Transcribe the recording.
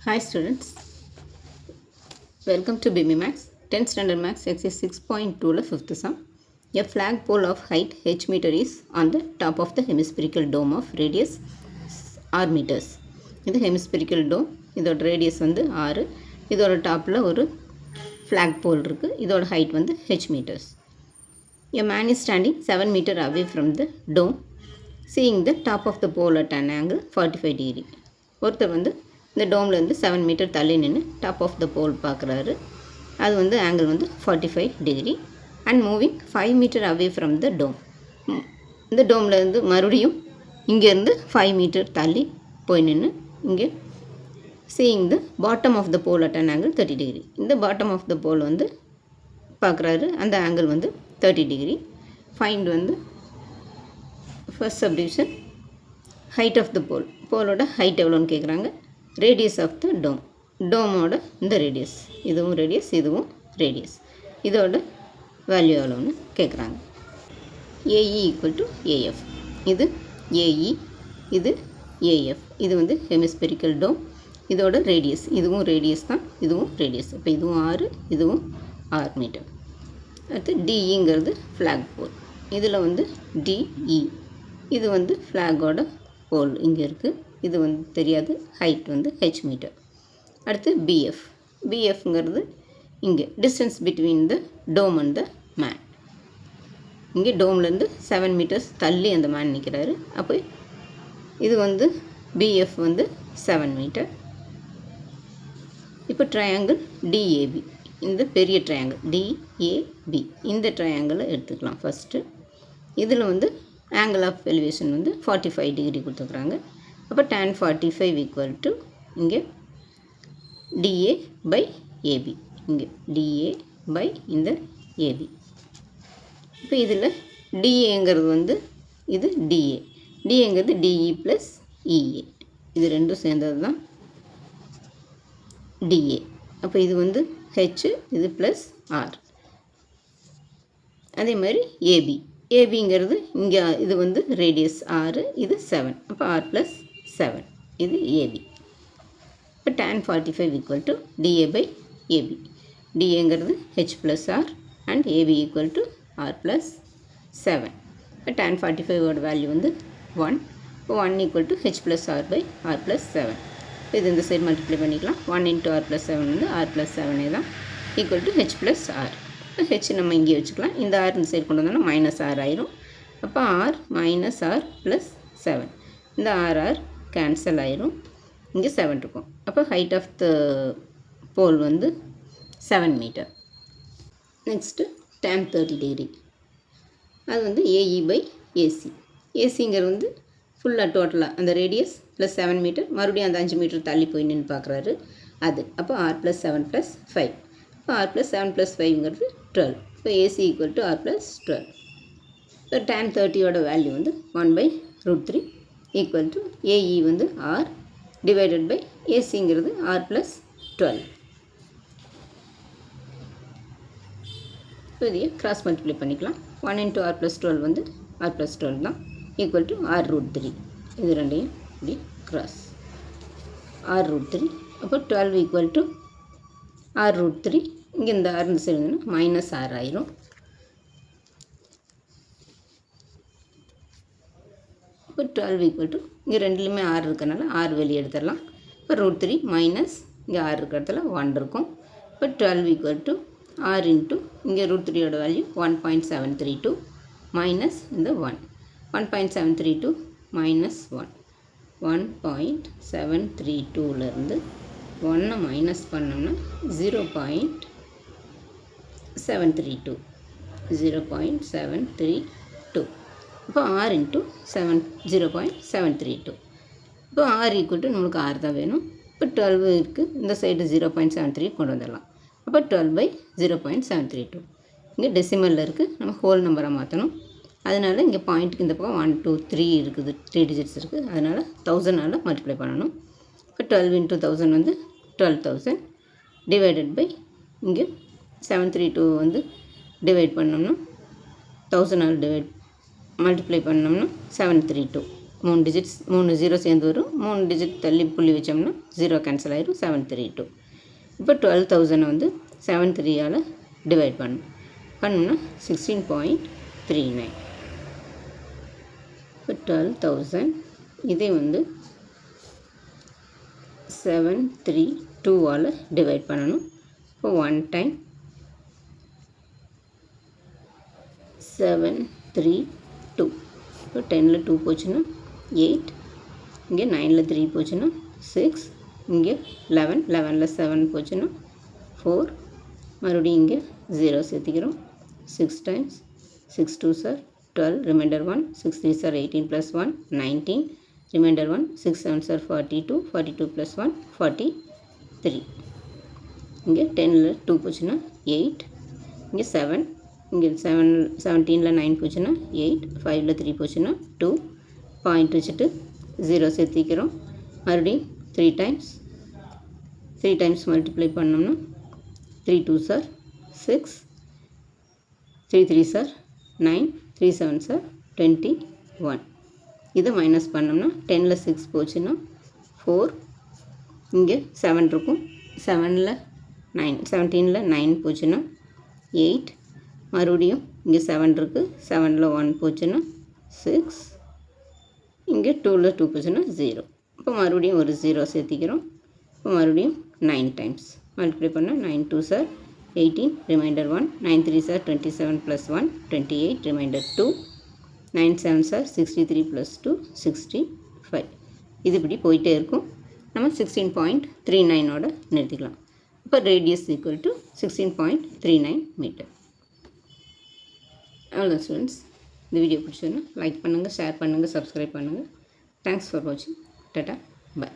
Hi students, welcome to BB Max 10th Standard Max Exercise 6.2 5th sum. A flagpole of height h meter is on the top of the hemispherical dome of radius r meters. இது hemispherical dome, இதோட radius வந்து r, இதோட டாப்பில் ஒரு flagpole இருக்கு, இதோட height வந்து h meters. A man is standing 7 meter away from the dome, seeing the top of the pole at an angle 45 degree. ஒருத்தர் வந்து இந்த டோம்லேருந்து 7 மீட்டர் தள்ளி நின்று டாப் ஆஃப் த போல் பார்க்குறாரு. அது வந்து ஆங்கிள் வந்து 45 degree and moving 5 metre away from the dome. இந்த டோம்லேருந்து மறுபடியும் இங்கேருந்து 5 மீட்டர் தள்ளி போய் நின்று இங்கே seeing the bottom of the pole at an angle 30 degree. இந்த பாட்டம் ஆஃப் த போல் வந்து பார்க்குறாரு, அந்த ஆங்கிள் வந்து 30 டிகிரி. ஃபைண்ட் வந்து first subdivision height of the pole, போலோட ஹைட் எவ்வளோன்னு கேட்குறாங்க. ரேடியஸ் ஆஃப் த டோம், டோமோட இந்த ரேடியஸ், இதுவும் ரேடியஸ் இதுவும் ரேடியஸ், இதோட வேல்யூ எவ்வளோன்னு கேட்குறாங்க. ஏஇ ஈக்குவல் டு ஏஎஃப், இது ஏஇ இது ஏஎஃப், இது வந்து ஹெமிஸ்பெரிக்கல் டோம், இதோட ரேடியஸ், இதுவும் ரேடியஸ் தான் இதுவும் ரேடியஸ், இப்போ இதுவும் 6 இதுவும் 6 மீட்டர். அடுத்து டிஇங்கிறது ஃப்ளாக் போல், இதில் வந்து டிஇ இது வந்து ஃப்ளாகோட போல் இங்கே இருக்குது, இது வந்து தெரியாது, ஹைட் வந்து ஹெச் மீட்டர். அடுத்து பிஎஃப், பிஎஃப்ங்கிறது இங்கே distance between the dome and the man. இங்கே டோம்லேருந்து 7 மீட்டர்ஸ் தள்ளி அந்த மேன் நிற்கிறாரு, அப்போ இது வந்து பிஎஃப் வந்து 7 மீட்டர். இப்போ ட்ரையாங்கிள் டிஏபி, இந்த பெரிய ட்ரையாங்கிள் டிஏபி, இந்த ட்ரையாங்கிளை எடுத்துக்கலாம் ஃபஸ்ட்டு. இதில் வந்து ஆங்கிள் ஆஃப் எலிவேஷன் வந்து 45 டிகிரி கொடுத்துருக்குறாங்க. அப்போ tan 45 ஈக்குவல் டு இங்கே டிஏ பை ஏபி, இங்கே டிஏ பை இந்த ஏபி. இப்போ இதில் டிஏங்கிறது வந்து இது டிஏ, டிஏங்கிறது டிஇ ப்ளஸ் இஏ, இது ரெண்டும் சேர்ந்தது தான் டிஏ. அப்போ இது வந்து ஹெச், இது ப்ளஸ் ஆர். அதே மாதிரி ஏபி, ஏபிங்கிறது இங்கே இது வந்து ரேடியஸ் 6 இது 7, அப்போ ஆர் ப்ளஸ் 7, இது ஏபி. இப்போ tan 45 equal to DA by AB, டிஏங்கிறது H plus R and AB equal to R plus 7. இப்போ tan 45ஓட வேல்யூ வந்து 1, இப்போ 1 equal to H plus R by R plus 7. இது இந்த சைடு மல்டிப்ளை பண்ணிக்கலாம், 1 இன்ட்டு ஆர் ப்ளஸ் 7 வந்து ஆர் ப்ளஸ் 7 தான் equal to H plus R. H நம்ம இங்கே வச்சுக்கலாம், இந்த ஆர் இந்த சைடு கொண்டு வந்தோம்னா மைனஸ் ஆர் ஆயிரும். அப்போ ஆர் மைனஸ் ஆர் ப்ளஸ் 7, இந்த ஆர் கேன்சல் ஆயிரும், இங்கே 7 இருக்கும். அப்போ ஹைட் ஆஃப் த போல் வந்து 7 மீட்டர். நெக்ஸ்ட்டு tan 30 டிகிரி, அது வந்து ஏஇ பை ஏசி. ஏசிங்கிறது வந்து ஃபுல்லாக டோட்டலாக அந்த ரேடியஸ் ப்ளஸ் 7 மீட்டர், மறுபடியும் அந்த 5 மீட்டர் தள்ளி போய் நின்று பார்க்குறாரு அது. அப்போ ஆர் ப்ளஸ் 7 ப்ளஸ் 5, இப்போ ஆர் ப்ளஸ் 7 ப்ளஸ் 5ங்கிறது 12, இப்போ AC equal to R plus 12. இப்போ tan 30ஓட வேல்யூ வந்து 1/√3 ஈக்குவல் டு ஏஇ வந்து ஆர் டிவைடட் பை ஏசிங்கிறது ஆர் ப்ளஸ் 12. இப்போ இதையே கிராஸ் மல்டிப்ளை பண்ணிக்கலாம், 1 இன்ட்டு ஆர் ப்ளஸ் 12 வந்து ஆர் ப்ளஸ் 12 தான் ஈக்குவல் டு r√3. இது ரெண்டையும் இப்படி கிராஸ் r√3, அப்போ 12 ஈக்குவல் டு r√3. இங்கே இந்த ஆர் இந்த சைடு வந்து மைனஸ் ஆர் ஆயிரும். இப்போ 12 ஈக்குவல் டு இங்கே ரெண்டுலேயுமே ஆர் இருக்கிறனால ஆர் வெளியே எடுத்துடலாம். இப்போ √3 மைனஸ் இங்கே ஆர் இருக்கிற இடத்துல 1 இருக்கும். இப்போ 12 ஈக்குவல் டு ஆர் இன்ட்டு இங்கே √3ஓட வேல்யூ 1.732 மைனஸ் இந்த 1, 1.732 மைனஸ் 1, 1.732லேருந்து 1 மைனஸ் பண்ணோம்னா 0.732, 0.732. இப்போ ஆர் இன்ட்டு 0.732. இப்போ ஆர் ஈக்குவல் டு நம்மளுக்கு ஆர் தான் வேணும். இப்போ 12 இருக்குது, இந்த சைடு 0.73 கொண்டு வந்துடலாம். அப்போ 12/0.732. இங்கே டெசிமலில் இருக்குது, நம்ம ஹோல் நம்பரை மாற்றணும். அதனால் இங்கே பாயிண்ட்டுக்கு இந்த பக்கம் 1 2 3 இருக்குது, 3 டிஜிட்ஸ் இருக்குது, அதனால் 1000ஆல் மல்டிப்ளை பண்ணணும். இப்போ 12 இன்ட்டு 1000 வந்து 12,000 டிவைடட் பை இங்கே 732 வந்து டிவைட் பண்ணோம்னா 1000ஆல் மல்டிப்ளை பண்ணோம்னா 732, 3 டிஜிட்ஸ் 3 ஜீரோ சேர்ந்து வரும். 3 டிஜிட் தள்ளி புள்ளி வச்சோம்னா 0 கேன்சல் ஆயிரும். 732. இப்போ 12,000 வந்து 73ஆல் டிவைட் பண்ணோம்னா 16.39. இப்போ 12,000 இதே வந்து 732ஆல் டிவைட் பண்ணணும். இப்போ 1 டைம் 732. இப்போ 10ல் 2 போச்சுன்னா 8, இங்கே 9ல் 3 போச்சுன்னா 6, இங்கே 11, 11ல் 7 போச்சுன்னா 4, மறுபடியும் இங்கே 0 சேர்த்திக்கிறோம். 6 times 6 2s are 12, remainder 1, 6 3s are 18 plus 1 19, remainder 1, 6 7s are 42, 42 plus 1 43. இங்கே 10ல் 2 போச்சுன்னா 8, இங்கே 7, இங்கே 17ல் 9 போச்சுன்னா 8, 5ல் 3 போச்சுன்னா 2, பாயிண்ட் வச்சுட்டு 0 சேர்த்திக்கிறோம். மறுபடியும் 3 டைம்ஸ் மல்டிப்ளை பண்ணோம்னா 3 2s are 6, 3 3s are 9, 3 7s are 21. இதை மைனஸ் பண்ணோம்னா 10ல் 6 போச்சுன்னா 4, இங்கே 7 இருக்கும். 17ல் 9 போச்சுன்னா 8, மறுபடியும் இங்கே 7 இருக்குது. 7ல் 1 போச்சுன்னா 6, இங்கே 2ல் 2 போச்சுன்னா 0. இப்போ மறுபடியும் ஒரு 0 சேர்த்திக்கிறோம். இப்போ மறுபடியும் 9 டைம்ஸ் மல்டிப்ளை பண்ணால் 9 2s are 18, remainder 1, 9 3s are 27 plus 1 28, remainder 2, 9 7s are 63 plus 2 65. இது இப்படி போயிட்டே இருக்கும். நம்ம 16.39ஓட நிறுத்திக்கலாம். இப்போ ரேடியஸ் ஈக்குவல் டு 16.39 மீட்டர். அவ்வளோதான் ஸ்டூடெண்ட்ஸ். இந்த வீடியோ பிடிச்சதுன்னா லைக் பண்ணுங்கள், ஷேர் பண்ணுங்கள், சப்ஸ்கிரைப் பண்ணுங்கள். தேங்க்ஸ் ஃபார் வாட்சிங். டாடா, பாய்.